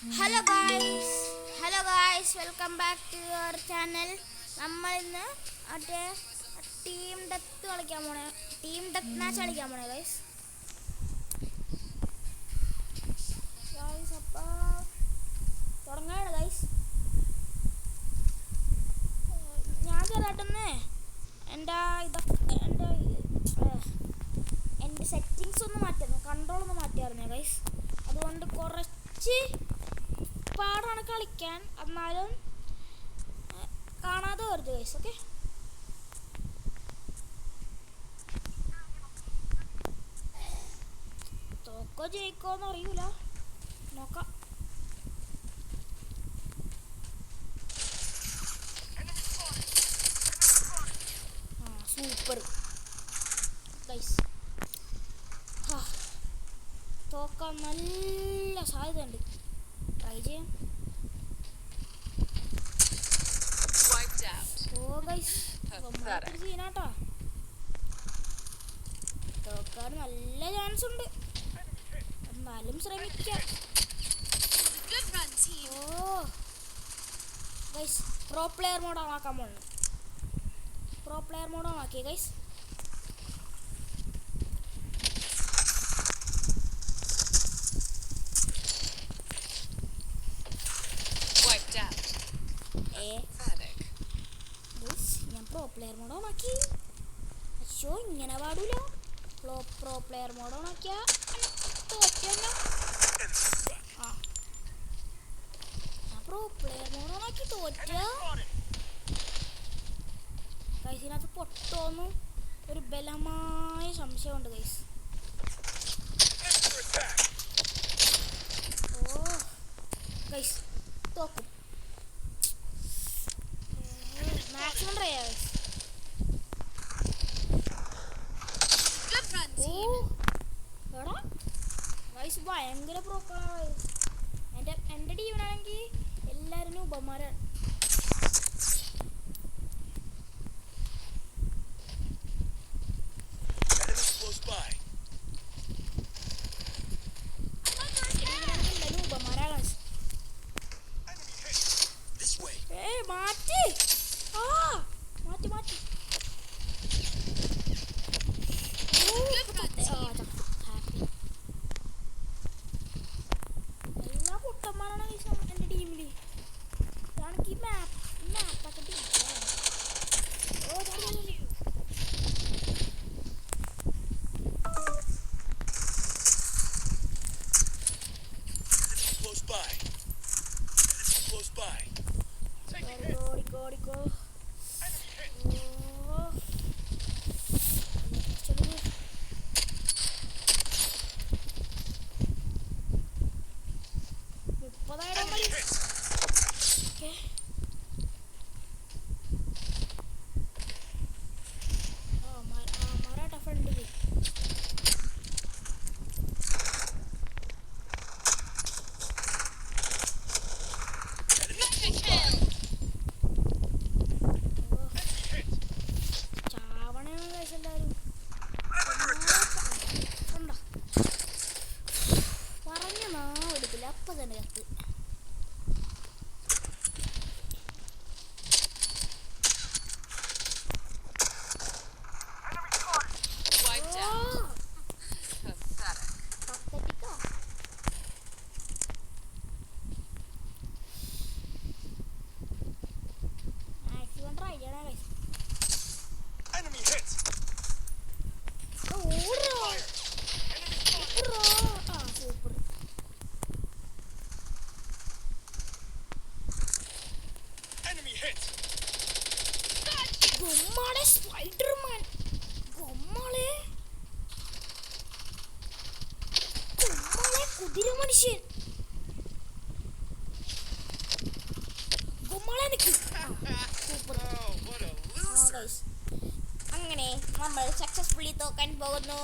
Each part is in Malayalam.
Hello guys, welcome back to your channel. നമ്മൾ ഇന്ന് മറ്റേ ടീം ഡെത്ത് മാച്ച് കളിക്കാൻ പോണേ ഗായ്സ്. അപ്പോൾ തുടങ്ങാണ് ഗായ്സ്. ഞാൻ ചെറുതായിട്ടൊന്ന് എൻ്റെ സെറ്റിങ്സ് ഒന്ന് മാറ്റിയായിരുന്നു, കൺട്രോൾ ഒന്ന് മാറ്റിയായിരുന്നു ഗൈസ്. അതുകൊണ്ട് കുറച്ച് പാടാണ് കളിക്കാൻ, എന്നാലും കാണാതെ വരുത് ഗൈസ്. ഓക്കെ, തോക്കോ ജയിക്കോന്ന് അറിയൂല, നോക്കാം. സൂപ്പർ ഗൈസ്, തോക്കാൻ നല്ല സാധ്യതയുണ്ട്. ട്രൈ ചെയ്യാം. ഓ ഗൈസ്, സീനാട്ടോ, തോക്കാൻ നല്ല ചാൻസ് ഉണ്ട്, എന്നാലും ശ്രമിക്കാം. Oh guys, pro player mode ആക്കാൻ പോകണം. പ്രോ പ്ലെയർ മോഡ് ആക്കിയേ ഗൈസ്. ഞാൻ പ്രോ പ്ലെയർ മോഡ് ഓണാക്കി. അയ്യോ, ഇങ്ങനെ പാടൂല. പ്രോ പ്ലെയർ മോഡ് ഓണാക്കിയ തോറ്റല്ലോ. ഞാൻ പ്രോ പ്ലെയർ മോഡ് ഓണാക്കി തോറ്റ ഗൈസ്. ഇതിനകത്ത് പൊട്ടോന്ന് ഒരു ബലമായ സംശയമുണ്ട് ഗൈസ്. ഓ ഗൈസ്, തോക്കും. മാക്സിമം ട്രൈ ചെയ്യാം ഗൈസ്. എടാ ഗൈസ്, ഭയങ്കര പ്രോക്കളാണ്. എൻ്റെ ടീമിനാണെങ്കിൽ എല്ലാവരും ഉപമാരാണ്. മാറ്റി എല്ലാ പൊട്ടന്മാരാണ് എൻ്റെ ടീമില്. ഇതാണെങ്കിൽ മാപ്പൊക്കെ ഓടിക്കോ. അപ്പം തന്നെ കത്ത്. മാക്സിമം ട്രൈ ചെയ്യണേ ഗൈസ്. സൂപ്പർ. ഗൊമ്മാളെ സ്പൈഡർമാൻ, ഗൊമ്മാളെ കുതിര മനുഷ്യൻ, ഗൊമ്മാളെ നിക്ക്. സൂപ്പർ. അങ്ങനെ നമ്മൾ സക്സസ്ഫുള്ളി തോക്കാൻ പോകുന്നു.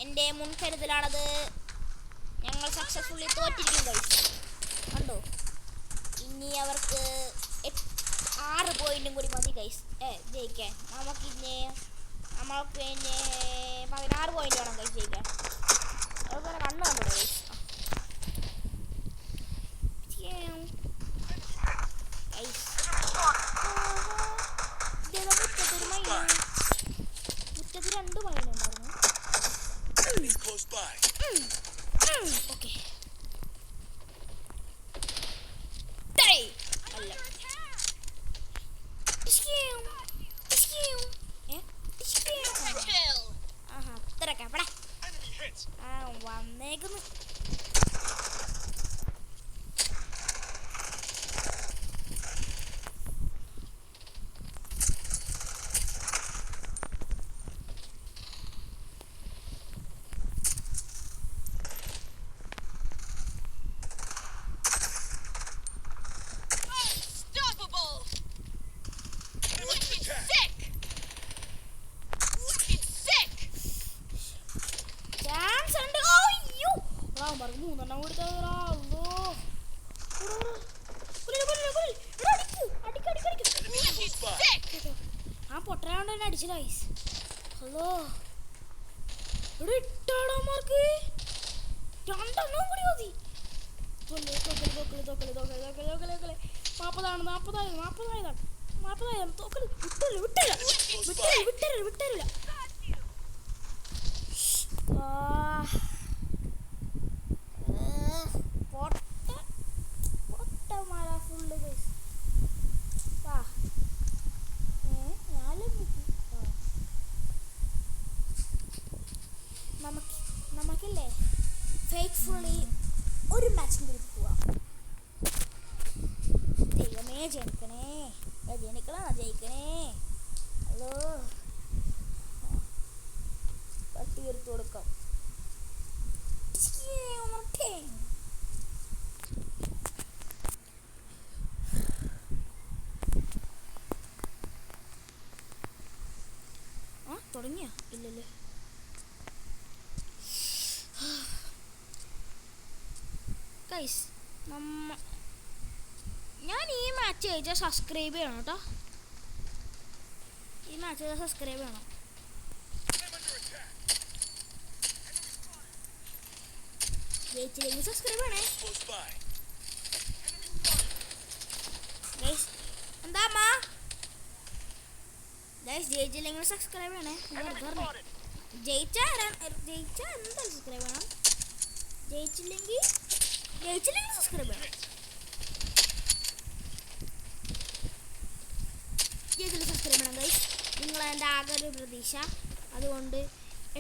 എൻ്റെ മുൻകരുതലാണത്. ഞങ്ങൾ സക്സസ്ഫുള്ളി തോറ്റിരിക്കും ഗൈസ്. കണ്ടോ, ഇനി അവർക്ക് 6 പോയിന്റും കൂടി മതി ഗൈസ് ജയിക്കാൻ. നമ്മൾക്ക് ഇനി 16 പോയിന്റ് വേണം ഗൈസ് ജയിക്കാൻ. അതുപോലെ കണ്ണു കണ്ടോ ഗൈസ്. വിട്ടരില്ല. പൊട്ടമാരാ ഫുള്ള് ഗൈസ്. നമുക്കില്ലേ ഫെയ്ത്ത്ഫുള്ളി ഒരു മാച്ചും കൂടി പോവാം. ദൈവമേ ജയിക്കണേ, ജയിക്കണേ. ഹലോ പട്ടി എടുത്തു കൊടുക്കാം. തുടങ്ങിയ ഇല്ലല്ലേ. ഗൈസ് ഞാൻ ഈ മാച്ച് ജയിച്ചാൽ സബ്സ്ക്രൈബ് ചെയ്യണം കേട്ടോ. ഈ മാച്ച് ചെയ്താൽ സബ്സ്ക്രൈബ് ചെയ്യണം. ജയിച്ചില്ലെങ്കിൽ സബ്സ്ക്രൈബ് ചെയ്യണേ ഗൈസ്. എന്താ അമ്മ ഗൈസ്? ജയിച്ചില്ലെങ്കിൽ സബ്സ്ക്രൈബ് ചെയ്യണേ. ജയിച്ചാ എന്തായാലും സബ്സ്ക്രൈബ് ചെയ്യണം. ജയിച്ചില്ലെങ്കിൽ സബ്സ്ക്രൈബ് ചെയ്യണം. സബ്സ്ക്രൈബ് ചെയ്യണം ഗൈസ്. നിങ്ങളെൻ്റെ ആകെ ഒരു പ്രതീക്ഷ. അതുകൊണ്ട്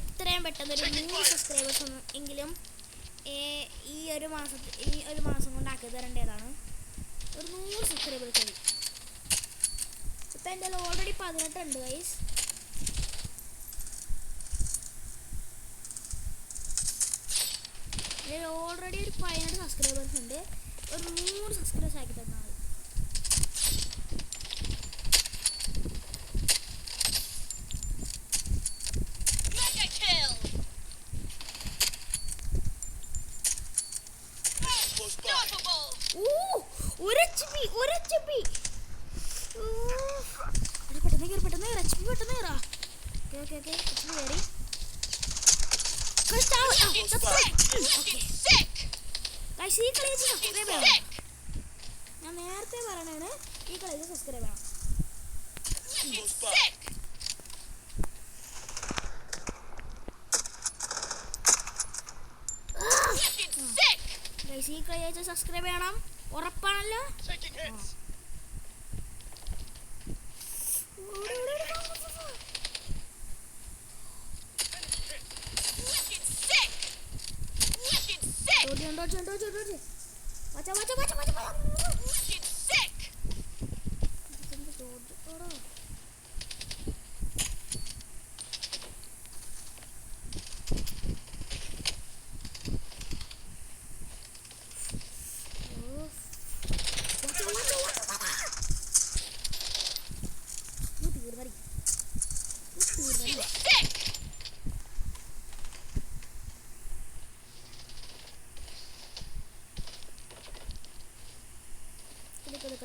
എത്രയും പെട്ടെന്ന് ഒരു 100 സബ്സ്ക്രൈബേഴ്സ് എങ്കിലും ഈ ഒരു മാസം കൊണ്ട് ആക്കി തരേണ്ടതാണ്. ഒരു 100 സബ്സ്ക്രൈബേഴ്സ് മതി. ഇപ്പം എൻ്റെ ഓൾറെഡി 18 ഉണ്ട് ഗൈസ്. ഓൾറെഡി ഒരു 18 സബ്സ്ക്രൈബേഴ്സ് ഉണ്ട്. ഒരു 100 സബ്സ്ക്രൈബേഴ്സ് ആക്കി തന്നാൽ മതി. ഒരു HP പെട്ടെന്ന് കയറാ. ഓക്കെ ഈ കളി സബ്സ്ക്രൈബ് ചെയ്യണം. ഞാൻ നേരത്തെ പറയണതാണ്, ഈ കളി സബ്സ്ക്രൈബ് ചെയ്യണം. ഈ കളി സബ്സ്ക്രൈബ് ചെയ്യണം, ഉറപ്പാണല്ലോ.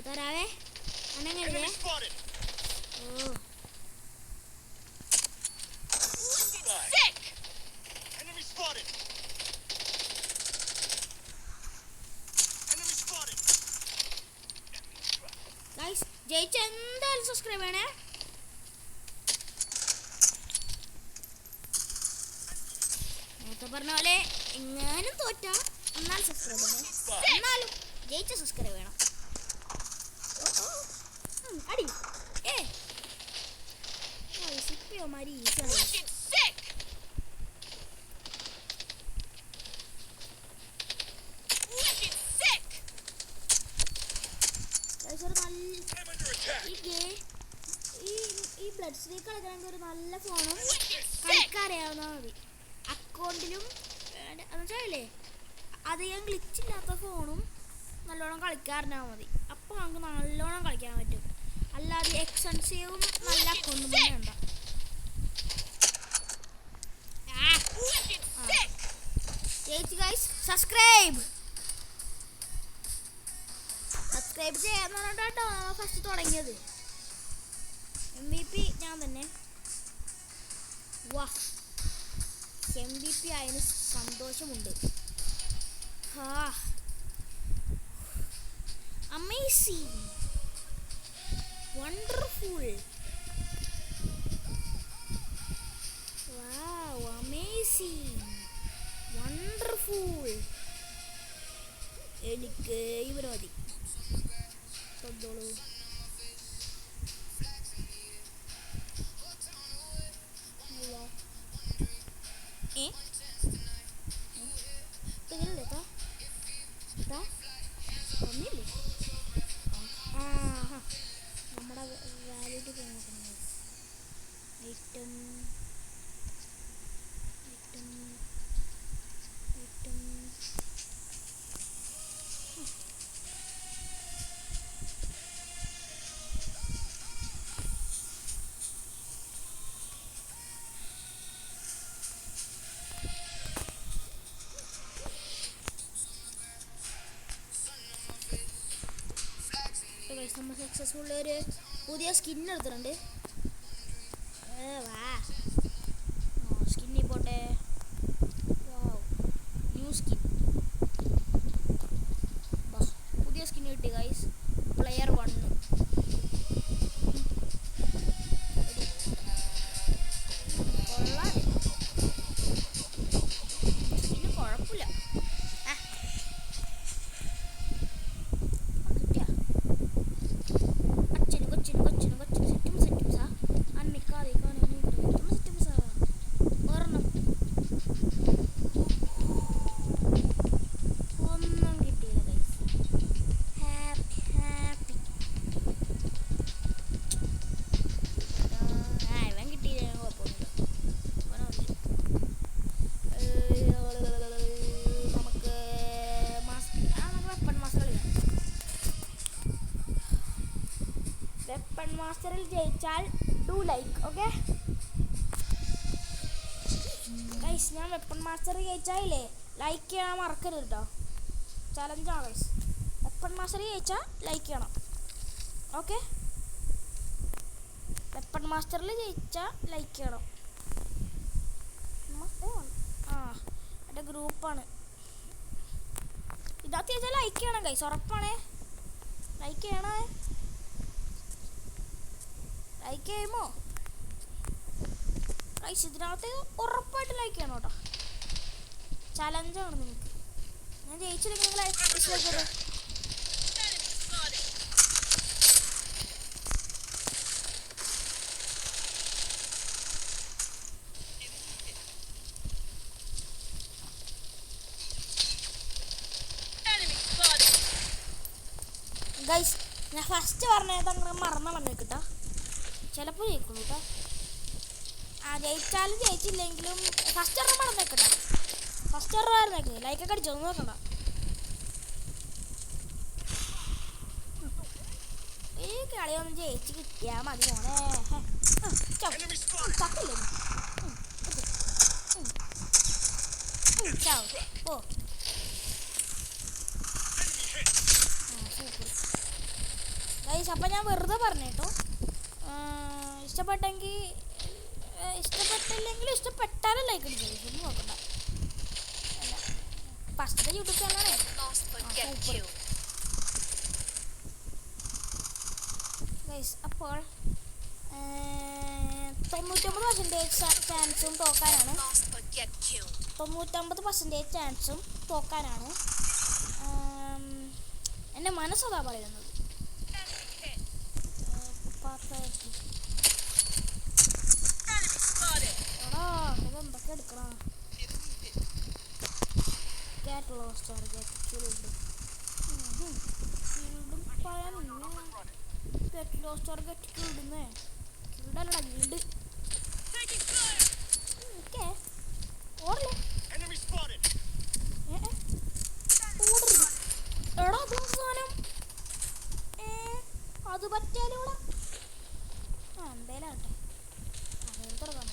തരാവേ അനങ്ങരുതേ. ജയിച്ച എന്തായാലും സബ്സ്ക്രൈബ് ചെയ്യണേ. നേരത്തെ പറഞ്ഞ പോലെ എങ്ങാനും തോറ്റ എന്നാലും സബ്സ്ക്രൈബ് ചെയ്യണേ. എന്നാലും ജയിച്ച സബ്സ്ക്രൈബ് ചെയ്യണം. അടി സിപ്പിയോമാരി ഈസിയാണ്. ഈ ബ്ലഡ് സ്ട്രീക്ക് കളിക്കണമെങ്കിൽ ഒരു നല്ല ഫോണും കളിക്കറിയാവുന്ന മതി. അക്കൗണ്ടിലും എന്നുവെച്ചാലേ അധികം ഗ്ലിച്ചില്ലാത്ത ഫോണും നല്ലോണം കളിക്കാറിനാൽ മതി. അപ്പോൾ നമുക്ക് നല്ലോണം കളിക്കാൻ പറ്റും. അല്ലാതെ എക്സ്പെൻസീവും നല്ല അക്കൗണ്ടും തന്നെ വേണ്ട. സബ്സ്ക്രൈബ് ചെയ്യാന്ന് പറഞ്ഞിട്ടോ ഫസ്റ്റ് തുടങ്ങിയത്. MVP ഞാൻ തന്നെ. വാ, MVP ആയതിന് സന്തോഷമുണ്ട്. amazing, wonderful, wow, amazing, wonderful. എനിക്ക് ഇവര് മതി. തൊണ്ടോളൂ. നമ്മുടെ വാലിഡ് ഐറ്റം ഐറ്റം ഐറ്റം നമ്മൾ സക്സസ്ഫുൾ ഒരു പുതിയ സ്കിൻ എടുത്തിട്ടുണ്ട്. വാ സ്കിന്നിൽ പോട്ടെ. ന്യൂ സ്കിൻ, പുതിയ സ്കിൻ കിട്ടി ഗൈസ്. പ്ലെയർ 1 കൊള്ളാം. സ്കിന്ന് കുഴപ്പമില്ല. വെപ്പൺ മാസ്റ്ററിൽ ജയിച്ചാൽ ഡു ലൈക്ക്. ഓക്കെ ഗൈസ്, ഞാൻ വെപ്പൺ മാസ്റ്റർ ജയിച്ചാലേ ലൈക്ക് ചെയ്യാൻ മറക്കരുത് കേട്ടോ. ചലഞ്ചാണ് ഗൈസ്. വെപ്പൺ മാസ്റ്റർ ജയിച്ചാൽ ലൈക്ക് ചെയ്യണം. ഓക്കെ, വെപ്പൺ മാസ്റ്ററിൽ ജയിച്ചാൽ ലൈക്ക് ചെയ്യണം. എൻ്റെ ഗ്രൂപ്പാണ്. ഇതിനകത്ത് ജയിച്ചാൽ ലൈക്ക് ചെയ്യണം ഗൈസ്, ഉറപ്പാണേ. ലൈക്ക് ചെയ്യണേ. ലൈക്ക് ചെയ്യുമോ ഗൈസ്? ഇതിനകത്ത് ഉറപ്പായിട്ട് ലൈക്ക് ചെയ്യണം കേട്ടോ. ചലഞ്ചാണ് നിങ്ങൾക്ക്. ഞാൻ ജയിച്ചില്ലെങ്കിൽ നിങ്ങൾ ഡിസ്ലൈക്ക് ചെയ്തോ. ഗൈസ്, ഞാൻ ഫസ്റ്റ് പറഞ്ഞത് അങ്ങനെ മറന്ന പറഞ്ഞേക്കിട്ടാ. ചിലപ്പോൾ ജയിക്കുള്ളൂ കേട്ടോ. ജയിച്ചാലും ജയിച്ചില്ലെങ്കിലും ഫസ്റ്റ് ഒരെണ്ണം പറഞ്ഞേക്കട്ടെ. ഫസ്റ്റ് ഒരെണ്ണം ആയിരുന്നേക്ക് ലൈക്കൊക്കെ അടിച്ചോ നോക്കണ്ട. ഈ കളിയൊന്നും ജയിച്ച് കിട്ടിയാൽ മതി മോനെ. ചക്കില്ലേ ഓ ഗൈസ്. അപ്പം ഞാൻ വെറുതെ പറഞ്ഞേട്ടോ. ഇഷ്ടപ്പെട്ടെങ്കിൽ ഇഷ്ടപ്പെട്ടില്ലെങ്കിലും ഇഷ്ടപ്പെട്ടാലും ലൈക്ക് അടിച്ചു. ഒന്നും നോക്കണ്ട. First YouTube ചാനലാണേ. ഗൈസ്, അപ്പോൾ 99% ചാൻസും തോക്കാനാണ്. 99% ചാൻസും തോക്കാനാണ്. എൻ്റെ മനസ്സതാ പറയുന്നത്. ഇതെന്തൊക്കെ എടുക്കണം? പറയാനില്ലേ ഇടല്ലടാ വീട്. ഓടല്ലേ ഓടരുത്. എടാ അതൊന്നും സാധനം അത് പറ്റിയാലും ഇവിടെ എന്തേലാട്ടെ അതുകൊണ്ട് തുടങ്ങാൻ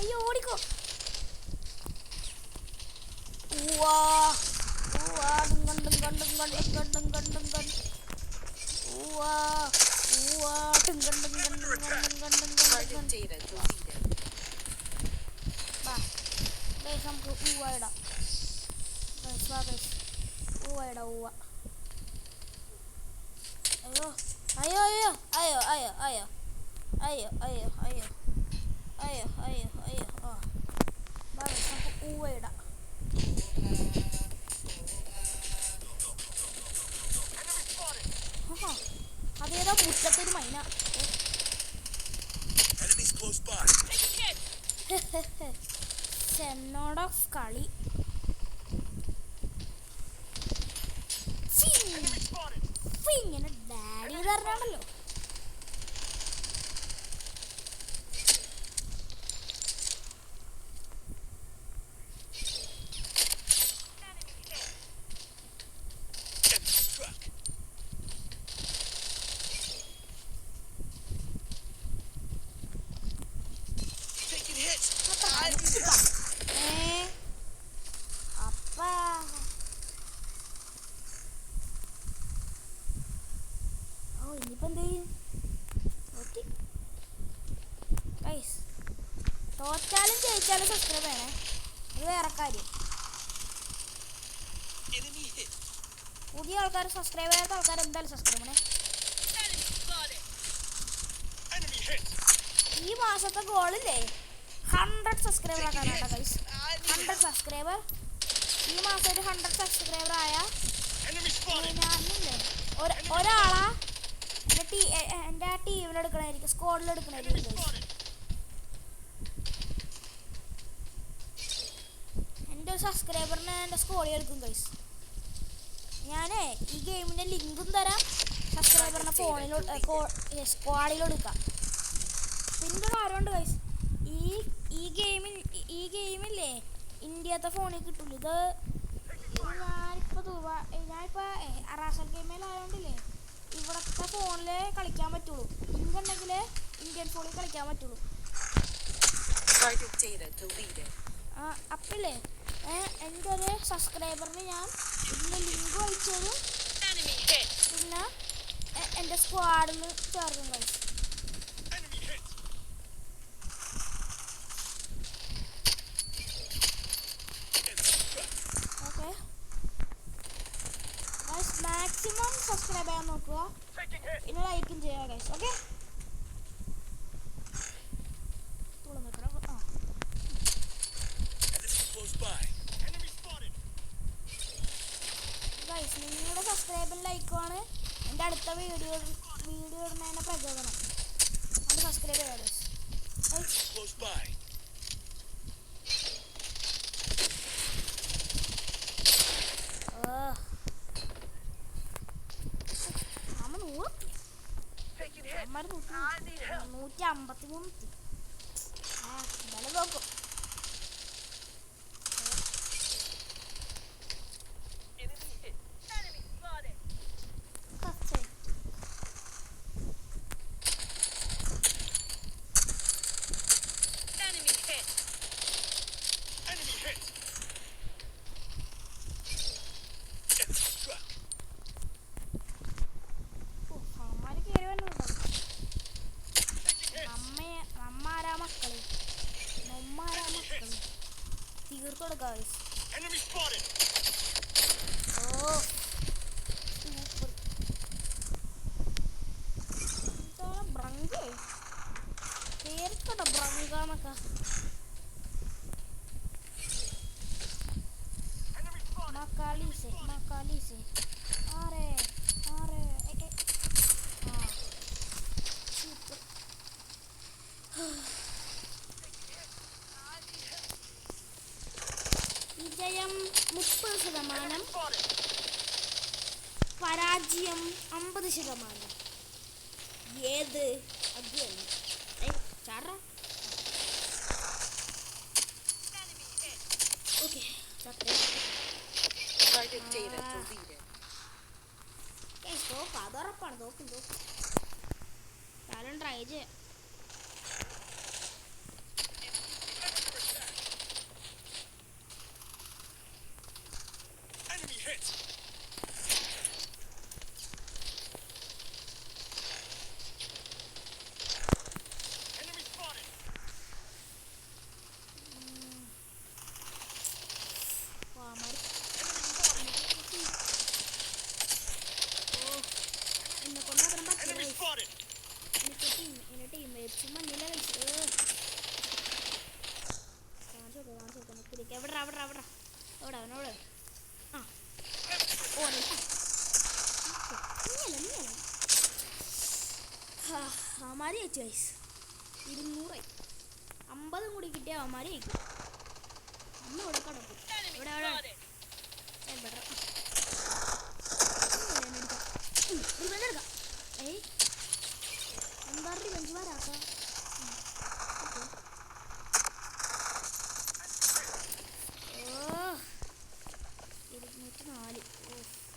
അയ്യോ ഓടിക്കോ. നമുക്ക് ഊവ ഇടാം. ഊവ ഇടാം ഊവ. അയ്യോ അയ്യോ അയ്യോ അയ്യോ അയ്യോ അയ്യോ അയ്യോ അയ്യോ അയ്യോ അയ്യോ അയ്യോ ആ നമുക്ക് ഊവ ഇടാം. അതേതാ മുറ്റത്തൊരു മൈന. എന്നോട് കളി ഇങ്ങനെ ഡാഡി പറഞ്ഞാണല്ലോ. തോറ്റാലും ജയിച്ചാലും സബ്സ്ക്രൈബ് ചെയ്യണേ, അത് വേറെ കാര്യം. പുതിയ ആൾക്കാർ സബ്സ്ക്രൈബ് ചെയ്യാത്ത ആൾക്കാർ എന്തായാലും സബ്സ്ക്രൈബ് ചെയ്യണേ. ഈ മാസത്തെ ഗോളില്ലേ 100 സബ്സ്ക്രൈബർ ആക്കാനാട്ടോ ഗൈസ്. 100 സബ്സ്ക്രൈബർ ഈ മാസം ഒരു 100 സബ്സ്ക്രൈബർ ആയ ഞാനില്ലേ ഒരാളാ എൻ്റെ ടീമിലെടുക്കണായിരിക്കും, സ്ക്വാഡിലെടുക്കണായിരിക്കും ഗൈസ്. എൻ്റെ ഒരു സബ്സ്ക്രൈബറിന് എൻ്റെ സ്ക്വാഡിൽ എടുക്കും ഗൈസ്. ഞാനേ ഈ ഗെയിമിൻ്റെ ലിങ്കും തരാം, സബ്സ്ക്രൈബറിൻ്റെ സ്ക്വാഡിലെടുക്കാം. പിന്നെ കാര്യമുണ്ട് ഗൈസ്, ഈ ഗെയിമില്ലേ ഇന്ത്യത്തെ ഫോണിൽ കിട്ടില്ല. ഇത് ഞാനിപ്പോൾ റാസൽ ഗെയിമിലായതുകൊണ്ടില്ലേ ഇവിടുത്തെ ഫോണിൽ കളിക്കാൻ പറ്റുള്ളൂ. ലിങ്ക് ഉണ്ടെങ്കിൽ ഇന്ത്യൻ ഫോണിൽ കളിക്കാൻ പറ്റുള്ളൂ. അപ്പില്ലേ എൻ്റെ ഒരു സബ്സ്ക്രൈബറിന് ഞാൻ ഇതിൻ്റെ ലിങ്ക് അയച്ചതും പിന്നെ എൻ്റെ സ്ക്വാഡിൽ ചേർക്കും guys. Okay guys, maximum subscribe ചെയ്യാൻ നോക്കുക, പിന്നെ ലൈക്കും ചെയ്യുക ഗൈസ്. ഓക്കെ ഗൈസ്, നിങ്ങളുടെ സബ്സ്ക്രൈബും ലൈക്കുമാണ് എൻ്റെ അടുത്ത വീഡിയോ ഇടുന്നതിൻ്റെ പ്രചോദനം. അത് സബ്സ്ക്രൈബ് ചെയ്യുക ഗൈസ്. നമ്മൾ 153 വില നോക്കും. തീർത്തോട് ഗൈസ്. ഓ സൂപ്പർ ബ്രങ്ക് തീർത്തോട്ടെ ബ്രങ്കാന്നൊക്കെ. മക്കാലീസെ ആരെ സൂപ്പർ. വിജയം 30%, പരാജയം 50%. ഏത് അധ്യയനം ഓക്കെ അത് ഉറപ്പാണ്. നോക്കും കാലം ട്രൈ ചെയ്യാം. അവിടെ അവനോട് ആ ഓടി അവന്മാർ ജയിച്ചു ഗൈസ് 200 50 കൂടി കിട്ടിയ അവന്മാർ ജയിക്കും അന്ന് ഇവിടെ കിടക്കും ഇവിടെ എടുക്കാം എന്താ റിവെഞ്ച് വരാത്ത 204 5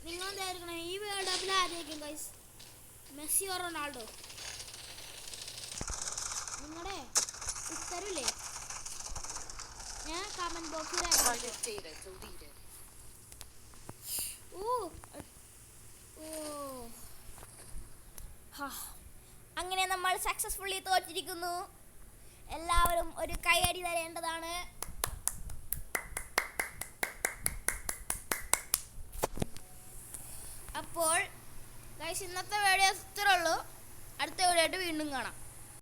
നിങ്ങൾ എന്തായിരിക്കണം ഈ വേൾഡ് കപ്പിൽ ആരായിരിക്കും ഗൈസ് മെസ്സിയോ റൊണാൾഡോ നിങ്ങളുടെ ഉത്തരവില്ലേ ഞാൻ കമന്റ് ബോക്സിൽ അങ്ങനെ നമ്മൾ സക്സസ്ഫുള്ളി തോറ്റിരിക്കുന്നു എല്ലാവരും ഒരു കൈയടി തരേണ്ടതാണ് അപ്പോൾ ഗൈസ് ഇന്നത്തെ വീഡിയോ ഇത്രേ ഉള്ളൂ അടുത്ത വീഡിയോ ആയിട്ട് വീണ്ടും കാണാം